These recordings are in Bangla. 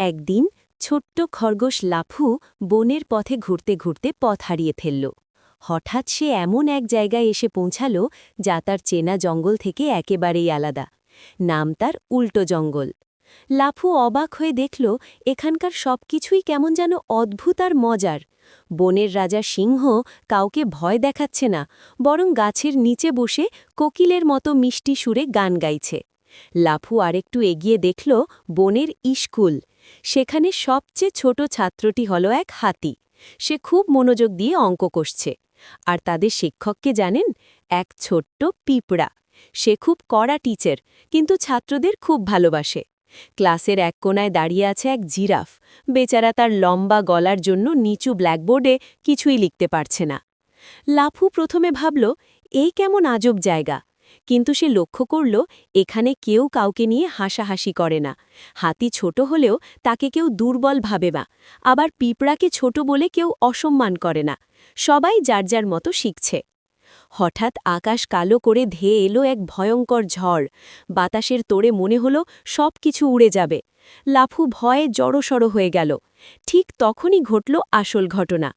একদিন ছোট্ট খরগোশ লাফু বনের পথে ঘুরতে ঘুরতে পথ হারিয়ে ফেলল। হঠাৎ সে এমন এক জায়গায় এসে পৌঁছাল যা তার চেনা জঙ্গল থেকে একেবারেই আলাদা। নাম তার উল্টো জঙ্গল। লাফু অবাক হয়ে দেখল এখানকার সবকিছুই কেমন যেন অদ্ভুত আর মজার। বনের রাজা সিংহ কাউকে ভয় দেখাচ্ছে না, বরং গাছের নিচে বসে কোকিলের মতো মিষ্টি সুরে গান গাইছে। লাফু আরেকটু এগিয়ে দেখল বনের স্কুল। সেখানে সবচেয়ে ছোট ছাত্রটি হল এক হাতি। সে খুব মনোযোগ দিয়ে অঙ্ক কষছে। আর তাদের শিক্ষককে জানেন, এক ছোট্ট পিঁপড়া। সে খুব কড়া টিচার, কিন্তু ছাত্রদের খুব ভালোবাসে। ক্লাসের এক কোণায় দাঁড়িয়ে আছে এক জিরাফ। বেচারা তার লম্বা গলার জন্য নিচু ব্ল্যাকবোর্ডে কিছুই লিখতে পারছে না। লাফু প্রথমে ভাবল, এই কেমন আজব জায়গা। কিন্তু সে লক্ষ্য করল এখানে কেউ কাউকে নিয়ে হাসাহাসি করে না। হাতি ছোট হলেও তাকে কেউ দুর্বল ভাবে না, আবার পিঁপড়াকে ছোট বলে কেউ অসম্মান করে না। সবাই যার যার মতো শিখছে। হঠাৎ আকাশ কালো করে ধেয়ে এলো এক ভয়ঙ্কর ঝড়। বাতাসের তোড়ে মনে হলো সব কিছু উড়ে যাবে। লাফু ভয়ে জড়সড় হয়ে গেল। ঠিক তখনই ঘটল আসল ঘটনা।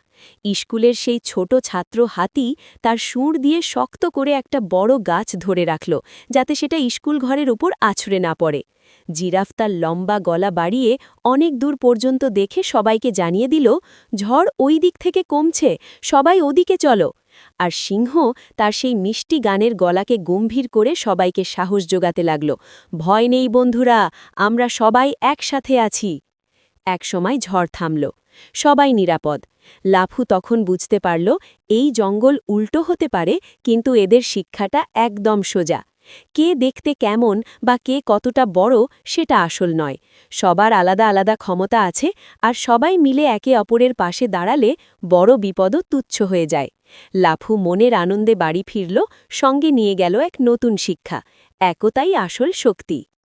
স্কুলের সেই ছোট ছাত্র হাতি তার সুঁড় দিয়ে শক্ত করে একটা বড় গাছ ধরে রাখল, যাতে সেটা স্কুল ঘরের উপর আছড়ে না পড়ে। জিরাফ তার লম্বা গলা বাড়িয়ে অনেক দূর পর্যন্ত দেখে সবাইকে জানিয়ে দিল, ঝড় ওই দিক থেকে কমছে, সবাই ওদিকে চলো। আর সিংহ তার সেই মিষ্টি গানের গলাকে গম্ভীর করে সবাইকে সাহস জোগাতে লাগল, ভয় নেই বন্ধুরা, আমরা সবাই একসাথে আছি। একসময় ঝড় থামল, সবাই নিরাপদ। লাফু তখন বুঝতে পারল এই জঙ্গল উল্টো হতে পারে, কিন্তু এদের শিক্ষাটা একদম সোজা। কে দেখতে কেমন বা কে কতটা বড় সেটা আসল নয়। সবার আলাদা আলাদা ক্ষমতা আছে, আর সবাই মিলে একে অপরের পাশে দাঁড়ালে বড় বিপদও তুচ্ছ হয়ে যায়। লাফু মনের আনন্দে বাড়ি ফিরল, সঙ্গে নিয়ে গেল এক নতুন শিক্ষা, একতাই আসল শক্তি।